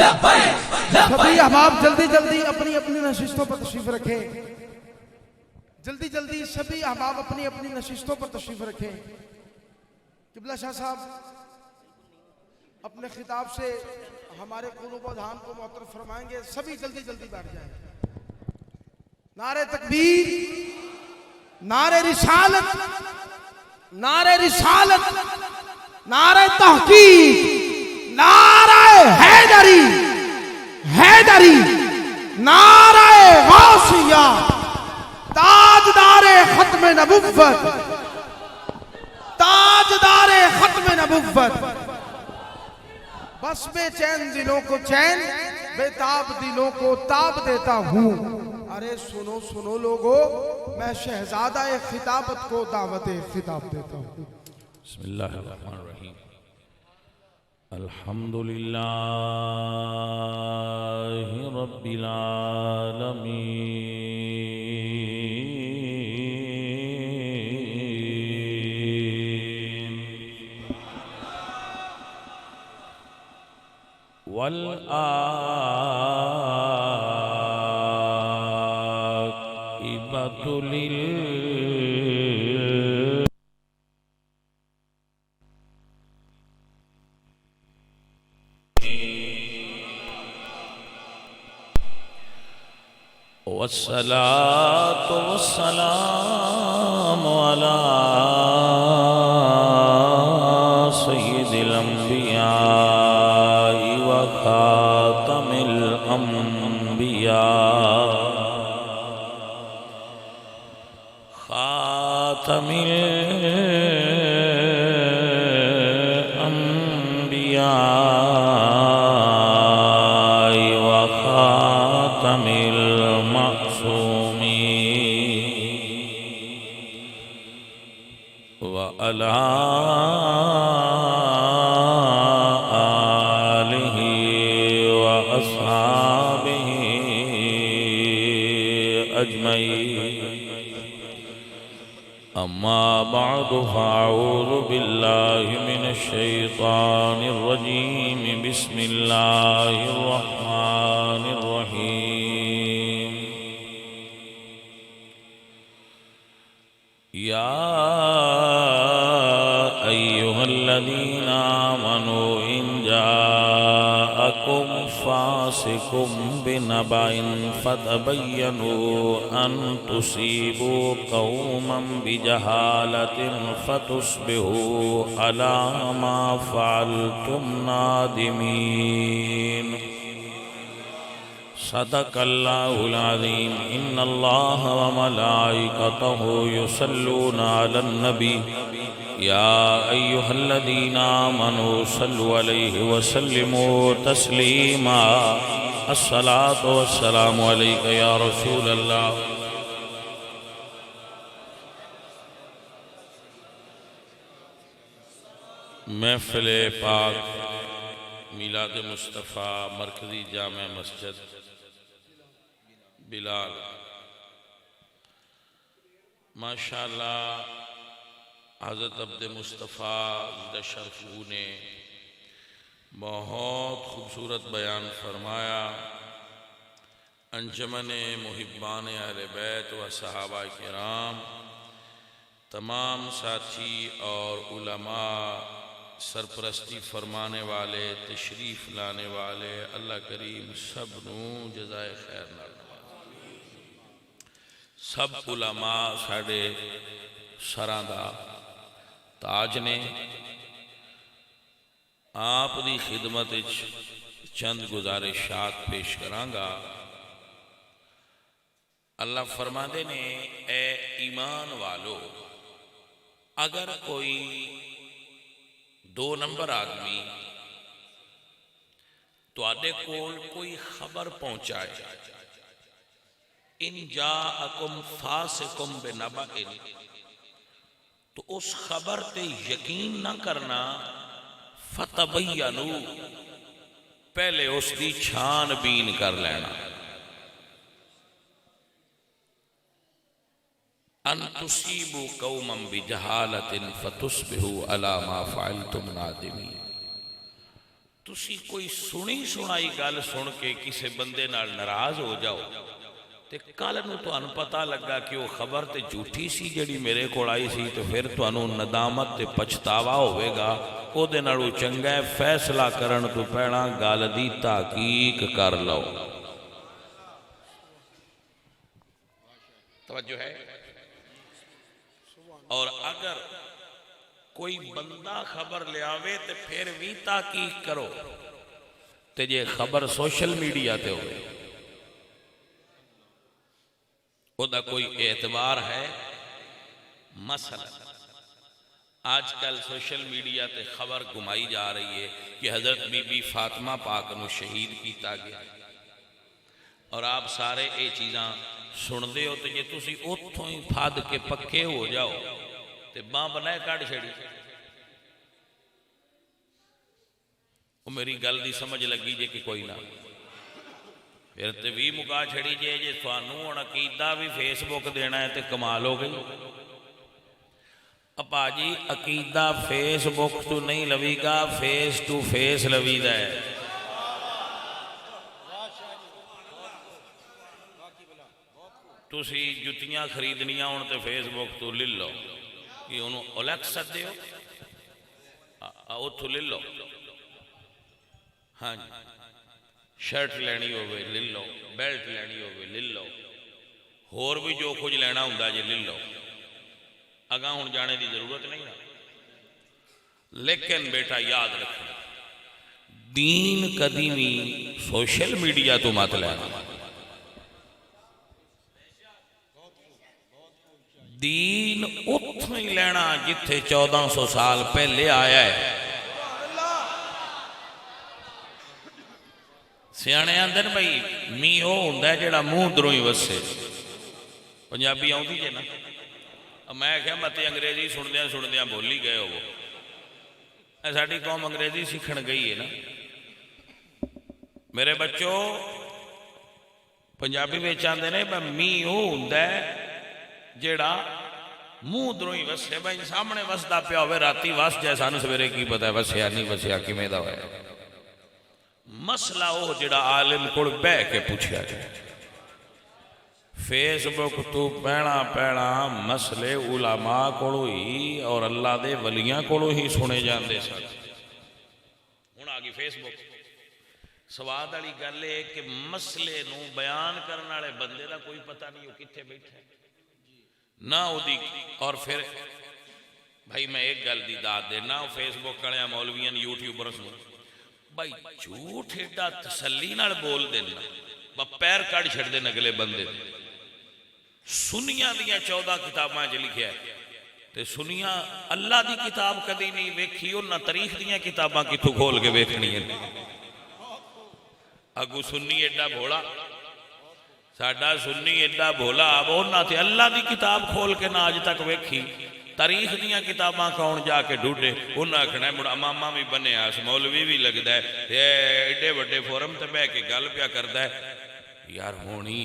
سبھی احباب جلدی جلدی اپنی اپنی نشستوں پر تشریف رکھیں. جلدی جلدی سبھی احباب اپنی اپنی نشستوں پر تشریف رکھیں. قبلہ شاہ صاحب اپنے خطاب سے ہمارے قلوب و اذہان کو معطر فرمائیں گے. سبھی جلدی جلدی بیٹھ جائیں. نعرہ تکبیر، نعرہ رسالت، نعرہ رسالت، نعرہ تحقیق، نعرہ حیدری، حیدری، نعرہ غوثیہ، تاجدار ختم نبوت، تاجدار ختم نبوت. بس بے چین دلوں کو چین، بے تاب دلوں کو تاب دیتا ہوں. ارے سنو سنو لوگو، میں شہزادہ خطابت کو دعوت خطاب دیتا ہوں. بسم اللہ الرحمن الرحیم. الحمدللہ رب العالمین والعاقبۃ والصلاة والسلام على سيد الأنبياء وخاتم الأنبياء خاتم الأنبياء وخاتم وعلى آله وأصحابه أجمعين. أما بعد فأعوذ بالله من الشيطان الرجيم. بسم الله الرحمن الرحيم. يا أيها الذين آمنوا إن جاءكم فاسق بنبأ فتبينوا أن تصيبوا قوما بجهالة فتصبحوا على ما فعلتم نادمين. صدق اللہ العظیم. ان اللہ وملائکتہ یصلون علی النبی یا ایہا الذین آمنوا صلوا علیہ وسلموا تسلیما. الصلاۃ والسلام علیک یا رسول اللہ. محفل پاک میلاد مصطفیٰ مرکزی جامع مسجد بلال، ماشاءاللہ حضرت عبد مصطفیٰ شرفو نے بہت خوبصورت بیان فرمایا. انجمن محبان اہل بیت و صحابہ کرام، تمام ساتھی اور علماء، سرپرستی فرمانے والے، تشریف لانے والے، اللہ کریم سب نو جزائے خیر نال نوازے. سب علماء ساڑے سراں دا تاج نے. آپ دی خدمت چند گزارشات پیش کرانگا. اللہ فرماندے نے اے ایمان والو، اگر کوئی 2 نمبر آدمی تو آدھے کول کوئی خبر پہنچائے، ان جاءکم فاسقم بنبأ، تو اس خبر تے یقین نہ کرنا. فتبینوا، پہلے اس دی چھان بین کر لینا. ان تصیبوا قوما بجہالۃ فتصبحوا علی ما فعلتم نادمین. تسی کوئی سنی سنائی گل سن کے کسی بندے نال ناراض ہو جاؤ تے کل نو تانوں پتہ لگا کہ وہ خبر تے جھوٹی سی جڑی میرے کول آئی سی تے پھر تانوں ندامت تے پچھتاوا ہوئے گا. او دے نالوں چنگا ہے فیصلہ کرن تو پہلا گل دی تحقیق کر لو. توجہ ہے. اور اگر کوئی بندہ خبر لے آوے تے پھر بھی تحقیق کرو تے جے خبر سوشل میڈیا تے ہوئے او دا کوئی اعتبار ہے. مثلا آج کل سوشل میڈیا تے خبر گمائی جا رہی ہے کہ حضرت بی بی فاطمہ پاک نو شہید کیتا گیا اور آپ سارے اے چیزاں سن دے ہو. تو جے تسی اتھوں ہی پھاد کے پکے ہو جاؤ تے باں بنائے کاڑ چھڑی. وہ میری گل دی سمجھ لگی جے کہ کوئی نہ پھر تے بھی مکا چھڑی جے تھانوں ہن عقیدہ بھی فیس بک دینا ہے تے کمال ہو گئی. اپا جی عقیدہ فیس بک تو نہیں لوی گا فیس ٹو فیس لوی دا ہے. تسی جتیاں خریدنیاں ہون تے فیس بک تو لے لو کہ انہوں الیکس سکتے ہو اتھو لے لو. ہاں جی شرٹ لینی ہوئے لے لو بیلٹ لینی ہوئے لے لو اور بھی جو کچھ لینا ہوں جے لے لو. اگاں ہون جانے دی ضرورت نہیں ہے. لیکن بیٹا یاد رکھنا دین قدیمی سوشل میڈیا تو مت لینا. دین اتھوں ہی لینا جتھے 1400 سال پہلے آیا ہے. سیانے آندن بھائی می او ہوندا ہے جڑا منہ دروں ہی وسے. پنجابی آؤں جے نا میں کہا متے انگریزی سندیاں بولی گئے ہو. اے ساڈی قوم انگریزی سیکھن گئی ہے نا. میرے بچوں پنجابی وچ آندے نے می او ہوندا ہے جیڑا منہ دروں ہی وسے. بھائی سامنے وسدا پیا ہوئے راتی وس جائے سانو سویرے کی پتہ ہے وسیا نہیں وسیا کیویں دا ہویا. مسئلہ وہ جڑا عالم کول بہ کے پوچھیا جائے. فیس بک تو پیڑا مسئلے علماء کولو ہی اور اللہ دے ولیاں کولو ہی سنے جاندے سن. ہن آ گئی فیس بک. سواد والی گل ہے کہ مسئلے نو بیان کرنے والے بندے دا کوئی پتہ نہیں وہ کتنے بیٹھا ہے نہ دی. اور پھر بھائی میں ایک گل دی داد دے نہ فیس بک والے مولویاں یوٹیوبرز نو بھائی جھوٹ ایڈا تسلی نال بول دینا پیر کڑ چھڑ دے اگلے بندے. سنیاں دیاں 14 کتاباں چ لکھیا ہے تے سنیاں اللہ دی کتاب کدی نہیں ویکھی انہاں تاریخ دیاں کتاباں کتھوں کھول کے ویکھنی ہیں. اگو سنی ایڈا بھولا ساڈا سنی ایڈا بھولا اب انہاں تے اللہ دی کتاب کھول کے نہ اج تک ویکھی. تاریخ دیاں کتاباں کون جا کے ڈھونڈے انہاں آکھنا ہے مڑا امامہ بھی بنیا مولوی بھی لگدا ہے ایڈے وڈے فورم تے بیٹھ کے گل پیا کردا ہے. یار ہونی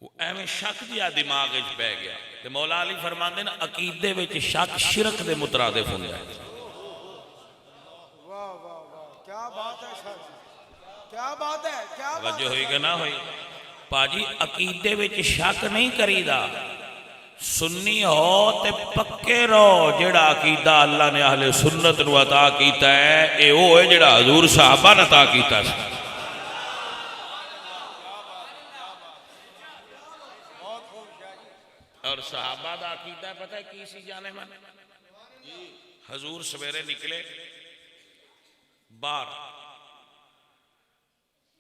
وہ ایویں شک جہا دماغ وچ پی گیا. تے مولا علی فرماندے نا عقیدے وچ شک شرک دے مترادف ہوندا ہے. واہ واہ واہ کیا بات ہے شاہ جی کیا بات ہے کیا بات توجہ ہوئی کہ نہ ہوئی. پاجی عقیدے وچ شک نہیں کریدا. سنی ہو تے پکے رہو. جڑا عقیدہ اللہ نے اہل سنت نو عطا کیتا ہے اے او ہے جڑا حضور صحابہ نے عطا کیتا ہے. اور صحابہ دا عقیدہ پتہ ہے کی سی جانے من. حضور سویرے نکلے باہر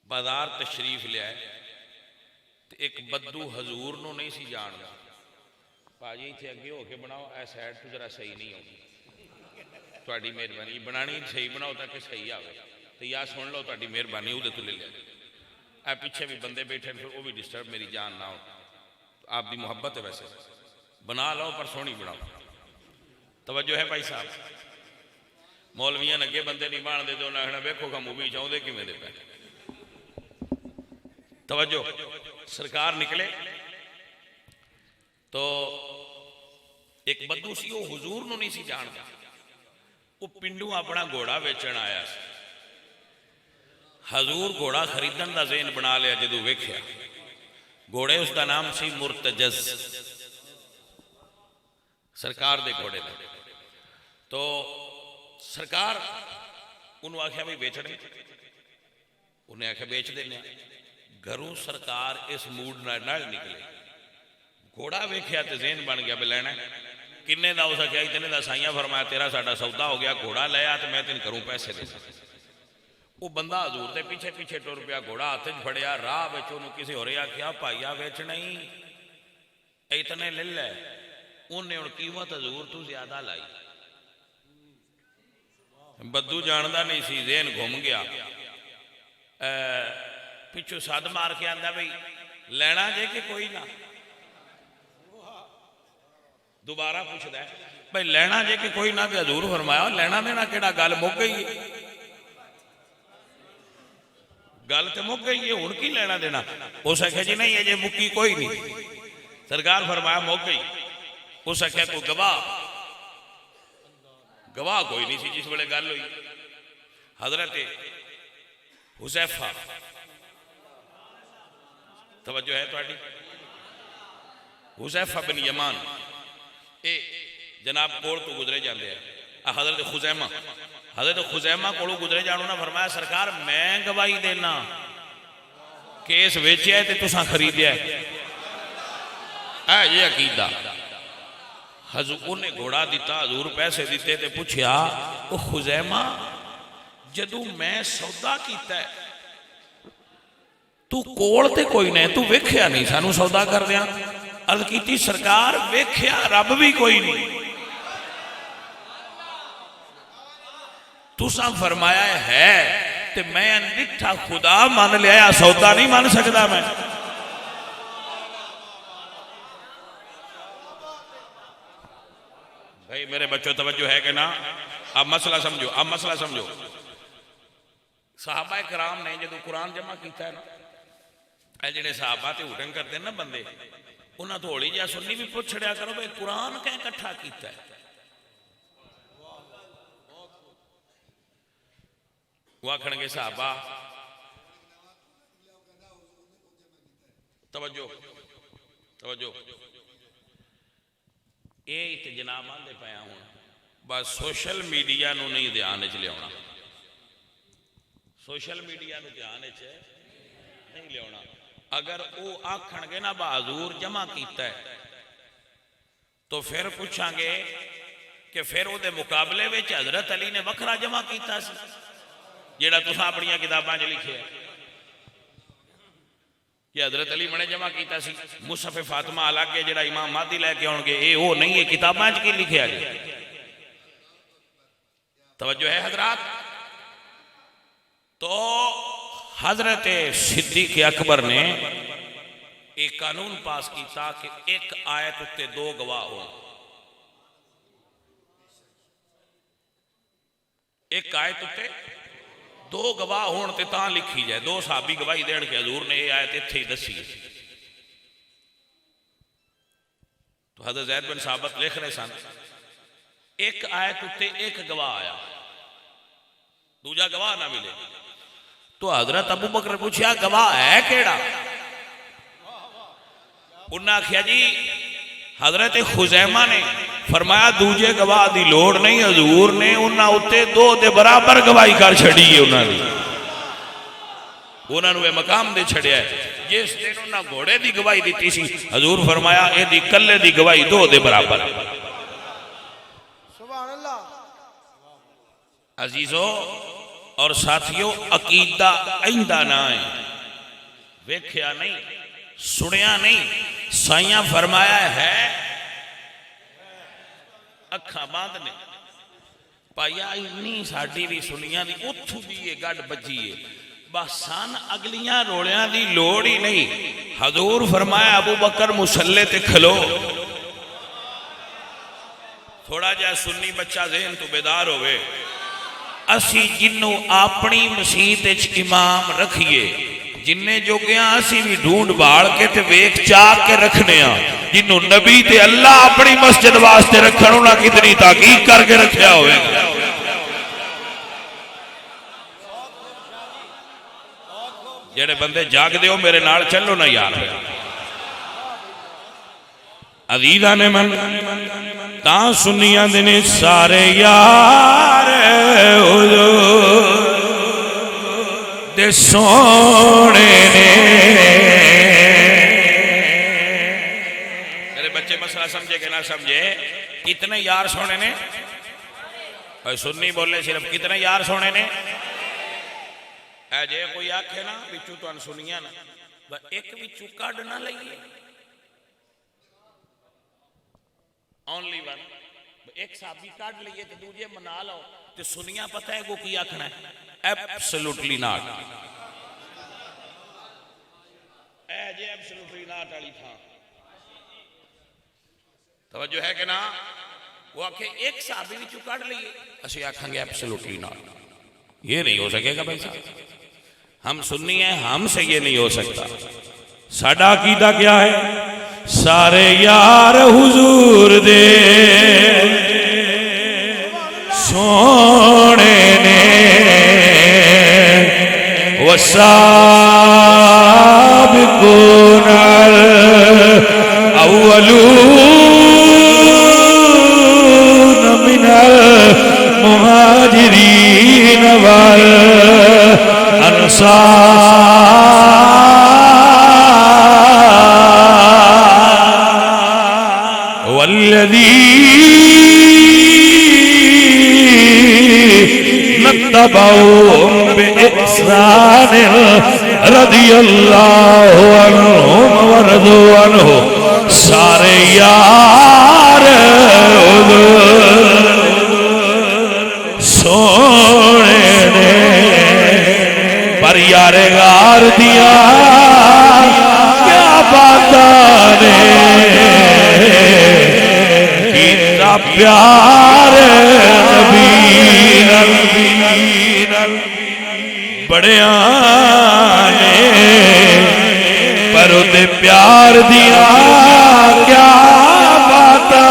بازار تشریف لے آئے تے ایک بدو حضور نو نہیں سی جاندا. پاجی اتنے اگے ہو کے بناؤ اے سائڈ تو ذرا صحیح نہیں ہوگی تہاڈی مہربانی بنانی صحیح بناؤ تاکہ صحیح آوے تو یا سن لو تہاڈی مہربانی وہ تو لے لیا. اے پیچھے بھی بندے بیٹھے پھر وہ بھی ڈسٹرب میری جان نہ ہو. آپ دی محبت ہے ویسے بنا لو پر سونی بناؤ. توجہ ہے بھائی صاحب. مولویاں اگے بندے نہیں بان دے تو انہیں آخنا ویکھو گا مووی چاہتے کیویں دے پے. توجہ سرکار نکلے تو ایک بدو سی وہ حضور نو نہیں سی جانتا. وہ پنڈو اپنا گھوڑا ویچن آیا سی. حضور گھوڑا خریدن دا ذہن بنا لیا جدو ویکھیا. گھوڑے اس دا نام سی مرتجز, سرکار دے گھوڑے دا. تو سرکار انہوں آکھیا بھی بیچنے, انہیں آکھیا بیچ دینے. گھروں سرکار اس موڈ نہ نکلے. گھوڑا ویکھیا تے ذہن بن گیا بھی لینا ہے. کنے دا ہو سکیا اتنے دا سائیاں فرمایا تیرا ساڈا سودا ہو گیا, گھوڑا لیا تو میں تین کروں پیسے دے. وہ بندہ حضور دے پیچھے پیچھے ٹر پیا, گھوڑا ہاتھ وچ پھڑیا. راہ وچ انہوں کسی ہورے آکھیا بھائیا ویچنا ہی اتنے لے لے. انہیں ہن قیمت حضور تو زیادہ لائی. بدو جاندا نہیں سی, ذہن گھم گیا. پچھو سد مار کے آندا بھئی لینا جے کہ کوئی نہ. دوبارہ پوچھدا ہے بھئی لینا جے کہ کوئی نہ. تے حضور فرمایا لینا دینا کیڑا, گل مک گئی ہے. گل تے مک گئی ہے, ہن کی لینا دینا. اس آکھیا جی نہیں اجے مکی کوئی نہیں. سرکار فرمایا مک گئی. اس آکھیا کوئی گواہ, گواہ کوئی نہیں سی جس ویلے گل ہوئی. حضرت حذیفہ, توجہ ہے تہاڈی, حذیفہ بن یمان اے جناب کول تو گزرے جاندے ہیں. حضرت خزیمہ, حضرت خزیمہ کولو گزرے جانو نا, فرمایا سرکار میں گواہی دینا کیس ویچیا ہے تے تساں خریدیا ہے. اے یہ عقیدہ. حضور نے گھوڑا دیتا, حضور پیسے دیتے تے پوچھیا او خزیمہ جدو میں سودا کیتا ہے تو کول تے کوئی نہیں, تو ویکھیا نہیں سانو سودا کر دیا. عرض کیتی سرکار ویکھیا رب بھی کوئی نہیں. تساں فرمایا ہے تے میں انڈٹھا خدا مان لیا, سودا نہیں مان سکتا میں. بھائی میرے بچوں توجہ ہے کہ نا. اب مسئلہ سمجھو, اب مسئلہ سمجھو. صحابہ کرام نے جدو قرآن جمع کیتا ہے نا, اے جڑے صحابہ تے اٹھن کرتے ہیں نا بندے, انہاں تھوڑی جہا سنی بھی پوچھ چھڑیا کرو بھئی قرآن کہیں اکٹھا کیتا ہے. وہ آکھن گے صحابہ توجہ توجہ, یہ تے جناب آندے پیا ہوں بس سوشل میڈیا نو نہیں دھیان وچ لیاونا. سوشل میڈیا نو دھیان وچ نہیں لیاونا. اگر وہ آکھن گے نا حضور جمع کیتا ہے تو پھر پوچھاں گے کہ پھر وہ دے مقابلے وچ حضرت علی نے وکھرا جمع کیتا سی جیڑا تساں اپنی کتاباں وچ لکھیا ہے کہ حضرت علی نے جمع کیتا سی. مصحف فاطمہ الگ ہے جیڑا امام مہدی لے کے آن گے, اے وہ نہیں ہے کتاباں وچ کی لکھیا ہے. توجہ ہے حضرات. تو حضرت صدیق اکبر نے ایک قانون پاس کیتا کہ ایک آیت اتے دو گواہ ہوں. ایک آیت اتے دو گواہ ہون تے تاں لکھی جائے. دو صحابی گواہی دین کے حضور نے یہ آیت اتھے ہی دسی. تو حضرت زید بن ثابت لکھ رہے سن, ایک آیت اتے ایک گواہ آیا, دوجا گواہ نہ ملے. تو حضرت ابو بکر پوچھیا گواہ ہے کیڑا؟ انہاں آکھیا جی حضرت خزیمہ نے. فرمایا دوجے گواہ دی لوڑ نہیں, حضور نے انہاں اتے دو دے برابر گواہی کر چھڑی ہے. انہاں نے مقام دے چھڑیا ہے. جس دن انہاں گھوڑے دی گواہی دیتی سی, حضور فرمایا اے دی کلے دی گواہی دو دے برابر. سبحان اللہ. عزیزو اور ساتھیو, عقیدہ آئندہ نہ آئے, ویکھیا نہیں سنیا نہیں, سائیاں فرمایا ہے اکھاں باندھ نے پایا انی ساڑھی بھی سنیاں دی اتھو بھی یہ گڑ بجیے. بسان اگلیاں روڑیاں دی لوڑ ہی نہیں. حضور فرمایا ابو بکر مسلح تے کھلو. تھوڑا جا سنی بچہ ذہن تو بیدار ہوئے. اسی جنوں اپنی مسیح امام رکھیے, جننے جو گیا اسی بھی ڈھونڈ باڑ کے تے ویک چاک کے رکھنے ہاں. جنوں نبی تے اللہ اپنی مسجد واسطے رکھن انہاں کتنی تحقیق کر کے رکھیا ہوئے. جڑے بندے جاگ دے ہو میرے نال چلو نا یار عزیزاں نے من تاں سنیاں دینے سارے یار حضور دے سونے نے میرے بچے مسئلہ سمجھے کہ نہ سمجھے کتنے یار سونے نے اور سنی بولے صرف کتنے یار سونے نے اے جے کوئی آکھے نا بچو تو ان سنیاں نا ایک بچو کڈ نہ لئیے اونلی ون ایک صحابی کاٹ لئیے تو دوجے منا لو تو سنیاں پتہ ہے وہ کی آکھنا ہے absolutely not A J absolutely not علی تھا توجہ ہے کہ نا وہ آکھے ایک صحابی بھی چکاڑ لئیے اسی آکھیں گے ایبسلوٹلی ناٹ یہ نہیں ہو سکے گا بھائی صاحب ہم سنی ہیں ہم سے یہ نہیں ہو سکتا ساڈا عقیدہ کیا ہے سارے یار حضور دے سونے نے والسابقون الاولون من المهاجرين والانصار والذين اتبعوهم بإحسان رضي الله عنهم ورضوا عنه سارے یار سونے نے پر یار غار دیا کیا باتاں نے کیتا پیار نبی بڑے آنے پر دے پیار دیا کیا باتاں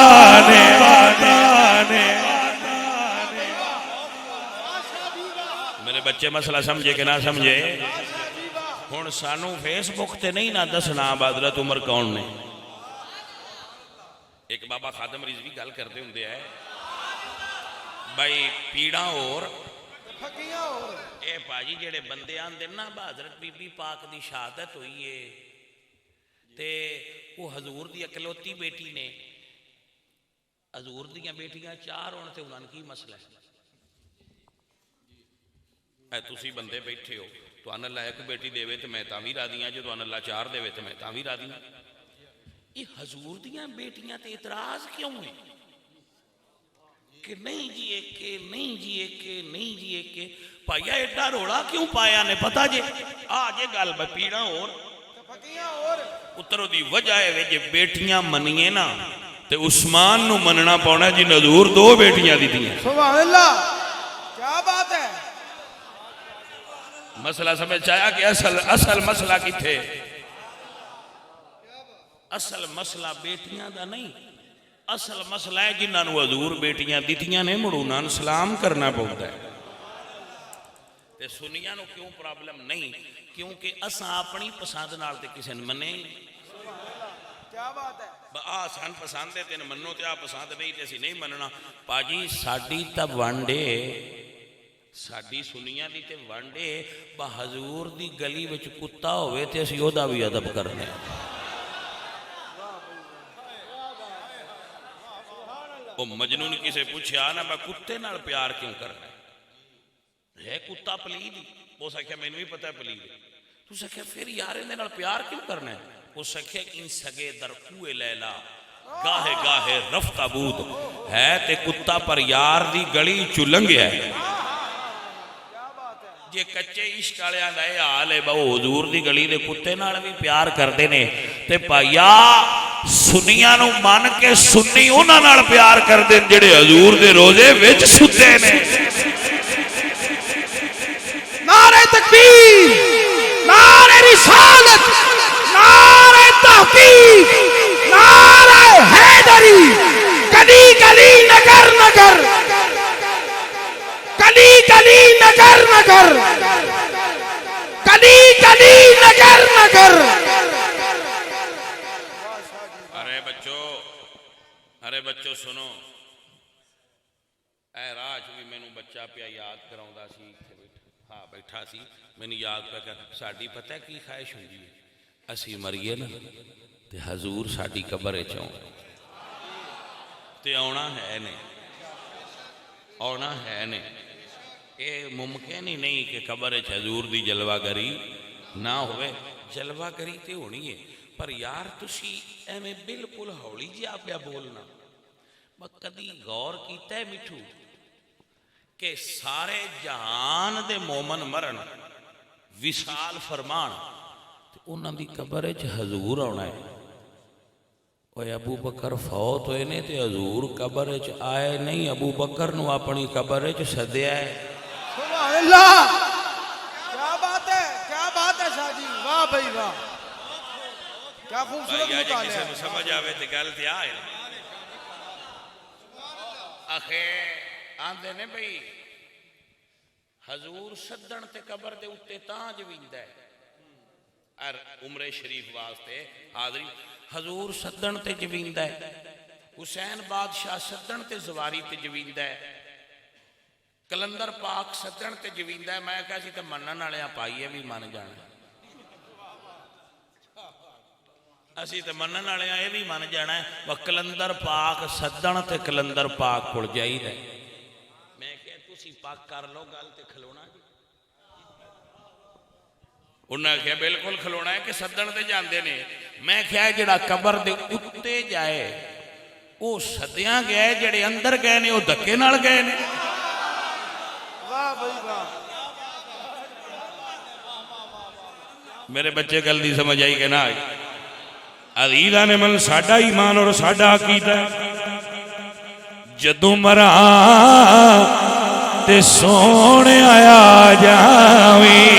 میرے بچے مسئلہ سمجھے کہ نہ سمجھے ہون سانو فیس بک تے نہیں نہ دسنا حضرت عمر کون نے ایک بابا خادم رضوی گل کرتے ہوں دے ہے بھائی پیڑا اور اے پاجی جڑے بندے آن دینا حضرت بی بی پاک دی شہادت ہوئی ہے تے وہ حضور دی اکلوتی بیٹی نے حضور دیاں بیٹیاں چار ہونے تے انہاں کی مسئلہ ہے اے تسی بندے بیٹھے ہو تو ان اللہ ایک بیٹی دے وے تے میں تاں وی راضی ہاں جو تو ان اللہ چار دے وے تے میں تاں وی راضی ہاں یہ حضور دیاں بیٹیاں تے اعتراض کیوں ہے کہ نہیں جی ایک کے نہیں جی ایک کے نہیں جی ایک کے پایا ایڈا روڑا کیوں پایا نے پتا جے آجے گال با پیڑا اور اترو دی وجہ ہے جے بیٹیاں منیے نا تے عثمان نو مننا پاؤنا جی حضور دو بیٹیاں دی دیں سبحان اللہ کیا بات ہے مسئلہ سمجھ چاہیا کہ اصل مسئلہ کی تھے اصل مسئلہ بیٹیاں دا نہیں اصل مسئلہ ہے جنہاں نو حضور بیٹیاں دیتیاں نے مڑوناں سلام کرنا پہنتا ہے تے سنیاں نو کیوں پرابلم نہیں کیونکہ اساں اپنی پسند نال تے کسی نے منے کیا بات ہے آسان پسند ہے تین منو تے آپ پسند نہیں تے اسی نہیں مننا پاجی ساڑی تب وانڈے ساڑی سنیاں دی تے وانڈے با حضور دی گلی وچ کتا ہوئے تے اسی او دا بھی ادب کرنے وہ مجنون کسے پوچھے آنا میں کتے نال پیار کیوں کرنا ہے کتا پلید وہ سکھیا میں نے بھی پتہ ہے پلید تو سکھیا پھر یارے نے نال پیار کیوں کرنا ہے وہ سکھیا ان سگے در کوئے لیلا گاہے گاہے رفتہ بود ہے تے کتا پر یار دی گلی چلنگ ہے یہ کچے عشق والے آندائے آلے باو حضور دی گلی دے کتے نال بھی پیار کر دینے تے پایا سنیاں نو مان کے سنی انہاں نال پیار کر دین جڑے حضور دے روزے وچ ستے نے نعرہ تکبیر نعرہ رسالت نعرہ تحقیق نعرہ حیدری کلی کلی نگر نگر کلی کلی نگر نگر گلی گلی نگر نگر. ارے بچوں سنو. اے راج بھی مینوں بچہ پیا یاد کراؤندا سی. ہاں بیٹھا سی مینوں یاد پیا کر. ساڈی پتہ کی خواہش ہوندی ہے اسی مریے نا تے حضور ساڈی قبر وچ آؤن تے آنا ہے نے آنا ہے نے. اے ممکن ہی نہیں کہ قبر وچ حضور دی جلوہ گری نہ ہوئے. جلوہ گری تے ہونی ہے پر یار تسی ایویں بالکل ہولی جہا پیا بولنا. میں کدی غور کیتا ہے مٹھو کہ سارے جہان دے مومن مرن وصال فرمان تے انہاں دی قبر وچ حضور آنا ہے. اوے ابو بکر فوت ہوئے نے تے حضور قبر وچ آئے نہیں. ابو بکر نو اپنی قبر وچ سدیا ہے. سبحان اللہ. کیا بات ہے شاہ جی. واہ بھائی واہ. کیا خوبصورت مطالعہ. کسی نو سمجھ آوے تے گل تے آئے. آخے آندے نے بھئی حضور سدن تے قبر دے اتے تاں جویندا ہے. عمرے شریف واسطے حاضری حضور سدن تے جویندا ہے. حسین بادشاہ سدن تے زواری تے جویندا ہے. کلندر پاک سدن تے جویندا ہے. میں کہا سی تے منن والیاں پائیے بھی من جانا. اسی تے منن والیاں اے بھی من جانا ہے. وہ کلندر پاک سدن تے کلندر پاک کول جائیدا ہے. میں کہ تسی پاک کر لو گل تے کھلونا جی. انہاں کہا بالکل کھلونا ہے کہ سدن تے جاندے نے. میں کہا جڑا قبر دے اتے جائے وہ سدیاں گئے جڑے اندر گئے نے وہ دھکے نال گئے نے. واہ بھائی واہ. میرے بچے گل دی سمجھ آئی کہ نہ آئی. عزیزاں نے من ساڈا ایمان اور ساڈا عقیدہ جدوں مراں تے سونے آیا جاویں.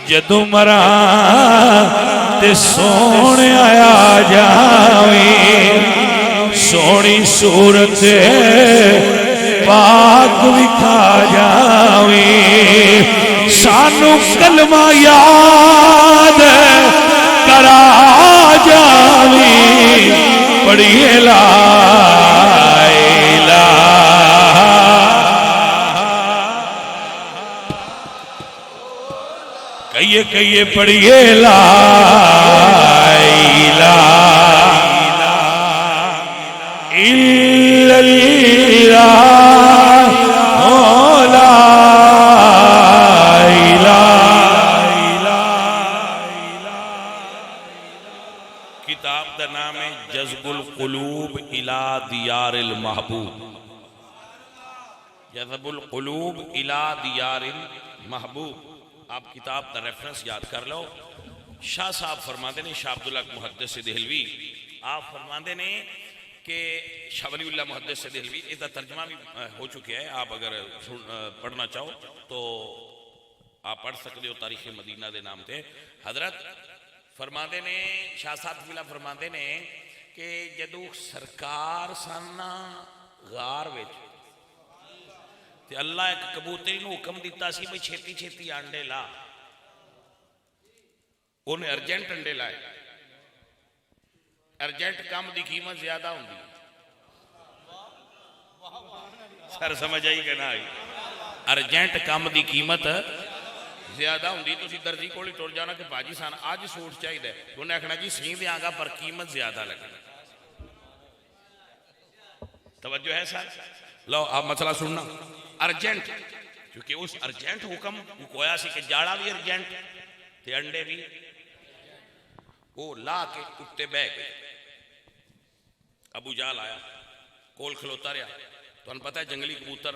جدوں مراں تے سونے آیا جاویں. سونی صورت پاک وکھا جاویں. سانو کلمہ یاد کرا جاویں. پڑھیے لا الہ. کہیے پڑھیے لا الہ الا اللہ. کتاب دا نام ہے جذب القلوب الى دیار المحبوب. جذب القلوب الى دیار المحبوب. آپ کتاب دا ریفرنس یاد کر لو. شاہ صاحب فرماتے ہیں شاہ عبداللہ محدث دہلوی آپ فرماتے ہیں کہ شاہ ولی اللہ محدث دہلوی اس کا ترجمہ بھی ہو چکے ہے. آپ اگر پڑھنا چاہو تو آپ پڑھ سکتے ہو تاریخ مدینہ دے نام تے. حضرت فرماتے ہیں شاہ صاحب فرماتے ہیں کہ جدو سرکار سننا غار وچ تے اللہ ایک کبوتری نو حکم دیتا سی بھئی چھیتی چھیتی انڈے لا. انہیں ارجنٹ انڈے لائے. ارجنٹ کام دی قیمت زیادہ ہوں دی. سر سمجھ آئی کہ نہ آئی. ارجنٹ کام دی قیمت زیادہ ہوں دی. تو اسی درجی کولی ٹور جانا کہ باجی سان آج سوٹ چاہی دے. انہیں اکھنا جی سین دے آنگا پر قیمت زیادہ لگا. توجہ ہے سر. لو آپ مسئلہ سننا. ارجنٹ کیونکہ اس ارجنٹ حکم کویا سی کہ جاڑا بھی ارجنٹ تے انڈے بھی وہ لا کے اٹھتے بے گئے. ابو جال آیا کول کھلوتا رہا. تو ان پتہ ہے جنگلی کبوتر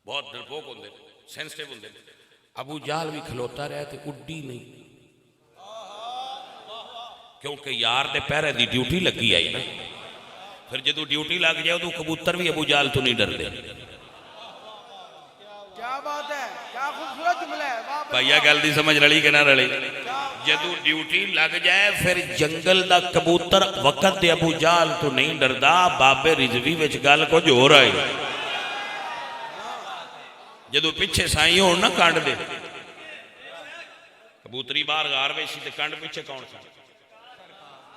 بہت ڈرپوک ہوندے سینسٹیو ہوندے. ابو جال بھی کھلوتا رہا تے اڈی نہیں کیونکہ یار دے پہرے دی ڈیوٹی لگی آئی نا. پھر جدو ڈیوٹی لگ جائے تو کبوتر بھی ابو جال تو نہیں ڈر دے. کیا بات ہے. کیا خوبصورت جملہ ہے. بھائیا گل دی سمجھ رلی کہ نہ رلی. جدو ڈیوٹی لگ جائے پھر جنگل دا کبوتر وقت دے ابو جال تو نہیں ڈردا. بابے رضوی وچ گل کچھ ہو رہا ہے. جدو پیچھے سائیں ہون نہ کانڈ دے کبوتری بار غار ویسی تے کانڈ پیچھے کون سا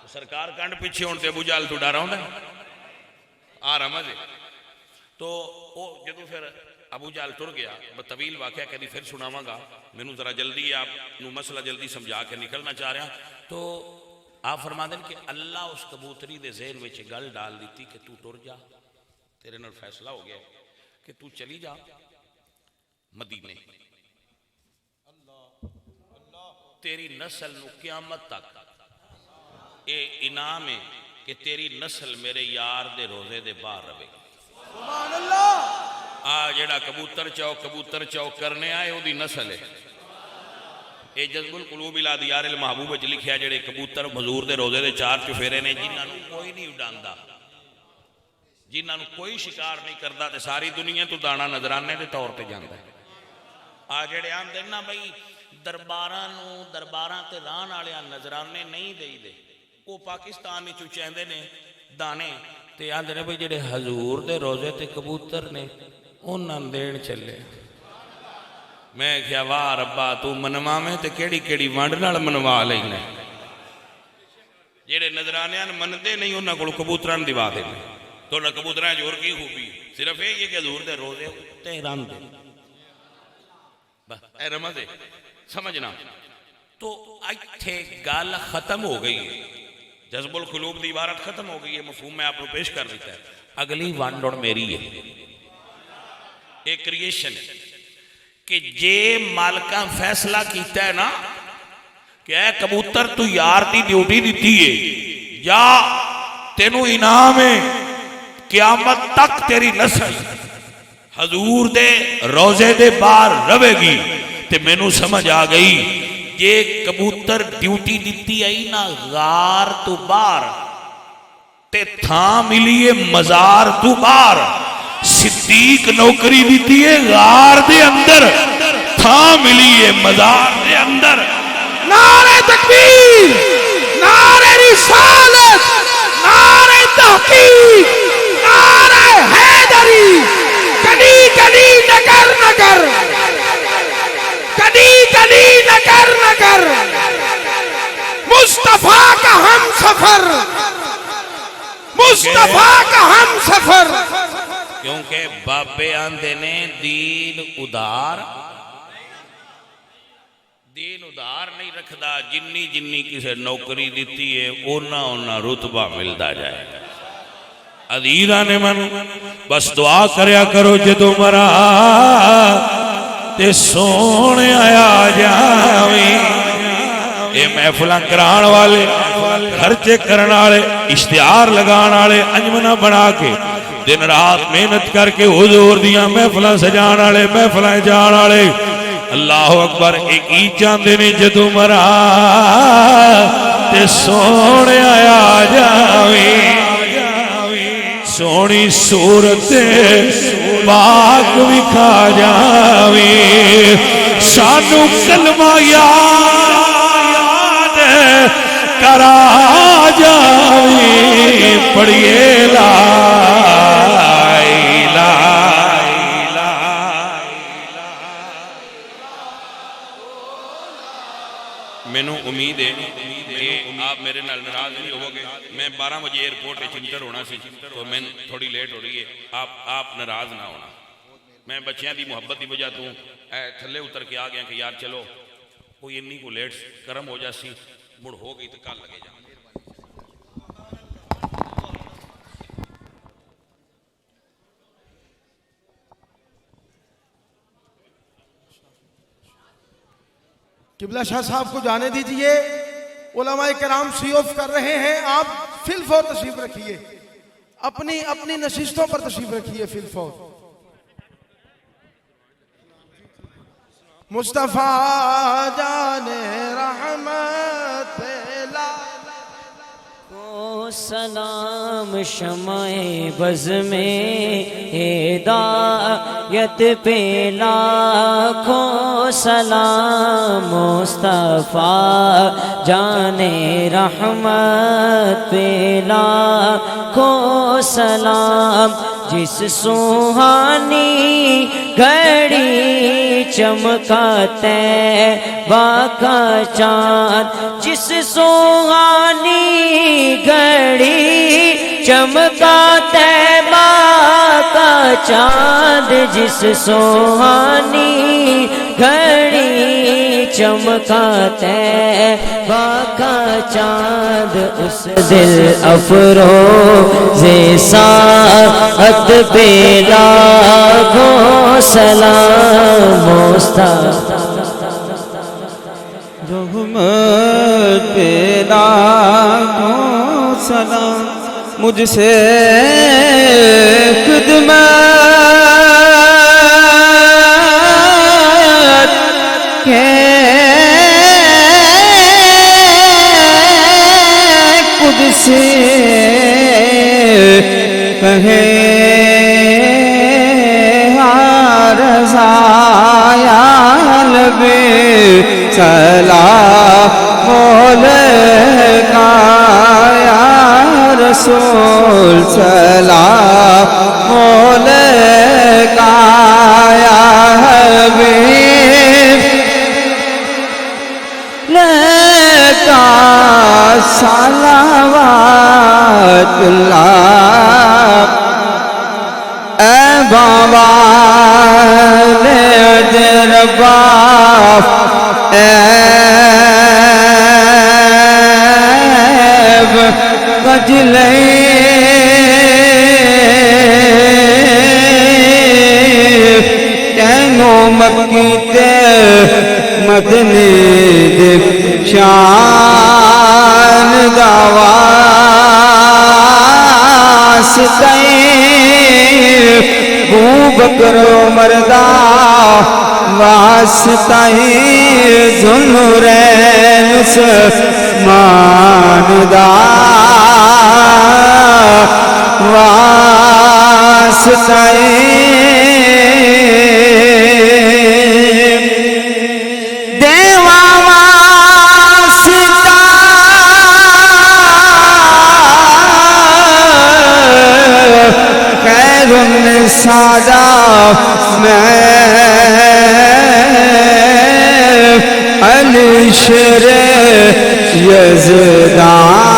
سرکار کانڈ پیچھے ہون تے ابو جہل تو ڈر ہوندا آ رہا مزے تو جدو پھر ابو جہل ٹر گیا طویل واقعہ کدی پھر سناواں گا مینوں ذرا جلدی آپ نو مسئلہ جلدی سمجھا کے نکلنا چاہ رہا تو آپ فرما دیں کہ اللہ اس کبوتری دے ذہن وچ گل ڈال دیتی کہ تو ٹر جا تیرے نال فیصلہ ہو گیا کہ تو چلی جا مدینے تیری نسل نو قیامت تک اے انعام ہے کہ تیری نسل میرے یار دے روزے دے باہر رہے گی سبحان اللہ جیڑا کبوتر چاو کرنے آئے وہ دی نسل ہے اے جذب القلوب الی دیار المحبوب وچ لکھیا جڑے کبوتر حضور دے روزے دے 4 چفیرے نے جنہاں نو کوئی نہیں اڈاندا جنہاں نو کوئی شکار نہیں کردا تے ساری دنیا تو دانا نظرانے دے طور تے جاندا ہے جڑے آندے نا بھئی درباراں تے ران والےاں نظرانے نہیں دئی دے وہ پاکستان وچ چاہندے نے دانے تے آندے نے بھئی جڑے حضور دے روزے تے کبوتر نے انہاں دین چلے میں کیا واہ ربا تو منوا میں تے کیڑی وانڈ نال منوا لینا جڑے نظرانے مندے نہیں انہاں کول کبوتراں دیوا دے تو نہ کبوتراں جور کی خوبی صرف یہ کہ حضور دے روزے تے ران دے بس اے رمضے سمجھنا تو ایتھے گل ختم ہو گئی ہے جذب القلوب دی عبارت ختم ہو گئی ہے مفہوم میں آپ کو پیش کر دیتا ہے اگلی وانڈ اور میری ہے ایک کریشن ہے کہ جے مالکاں فیصلہ کیتا ہے نا کہ اے کبوتر تو یار دی ڈیوٹی دیتی ہے یا تینو انعام ہے قیامت تک تیری نسل حضور دے روزے دے باہر رہے گی تے میں نو سمجھ آ گئی یہ کبوتر ڈیوٹی دیتی آئی نا غار تو باہر تے تھاں ملیے مزار تو باہر صدیق نوکری دیتی ہے غار دے اندر تھاں ملیے مزار دے اندر نعرہ تکبیر نعرہ رسالت نعرہ تحقیق نعرہ حیدری کدی نگر مصطفیٰ کا ہم سفر کیونکہ بابے آندے نے دین ادار نہیں رکھدا جنی کسے نوکری دیتی ہے اونا رتبہ ملدا جائے عزیزاں نے من بس دعا کریا کرو جدو مرا تے سونے آیا جاویں اے محفلاں کران والے خرچے کرن والے اشتہار لگان والے انجمنا بنا کے دن رات محنت کر کے حضور دیاں محفلاں سجان والے محفلاں جان والے اللہ اکبر ایک ہی چاندے نے جدو مرا تے سونے آیا جاویں سونی صورت پاک وکھا جاویں سانو کلمہ یاد کرا جاویں پڑھیے لا مینوں امید ہے کہ آپ میرے نال ناراض نہیں ہو گے میں 12 بجے ایئرپورٹ انٹر ہونا سی تو میں تھوڑی لیٹ ہو رہی ہے آپ ناراض نہ ہونا میں بچیاں دی محبت دی وجہ تو تھلے اتر کے آ گیا کہ یار چلو کوئی انی کو لیٹ کرم ہو جاسی مڑ ہو گئی تو کل لگے جا قبلہ شاہ صاحب کو جانے دیجئے علماء کرام سی آف کر رہے ہیں آپ فی الفور تشریف رکھیے اپنی نشستوں پر تشریف رکھیے فی الفور مصطفیٰ جان رحمت کو سلام شمع بز میں یت پہ لاکھوں سلام مصطفیٰ جان رحمت پہ لاکھوں سلام جس سوہانی گھڑی چمکا طیبہ کا چاند جس سوہانی گھڑی چمکا طیبہ کا چاند جس سوہانی گھڑی چمکا طیبہ کا چاند اس دل افروز ساعت پہ لاکھوں سلام مصطفیٰ رحمت پہ لاکھوں سلام مجھ سے خدمت کے قدس کہے سلام کا یا رسول سلام کا یا حبیب لکا صلوات اللہ اے بابا دربار کجلے تینوں مکی تے مدنی دب شان دعواستے بو بکر مردہ واسطہ ذوالنورین عثمان دا واسطہ دیوا واسطہ خیر النساء علی شر یزدان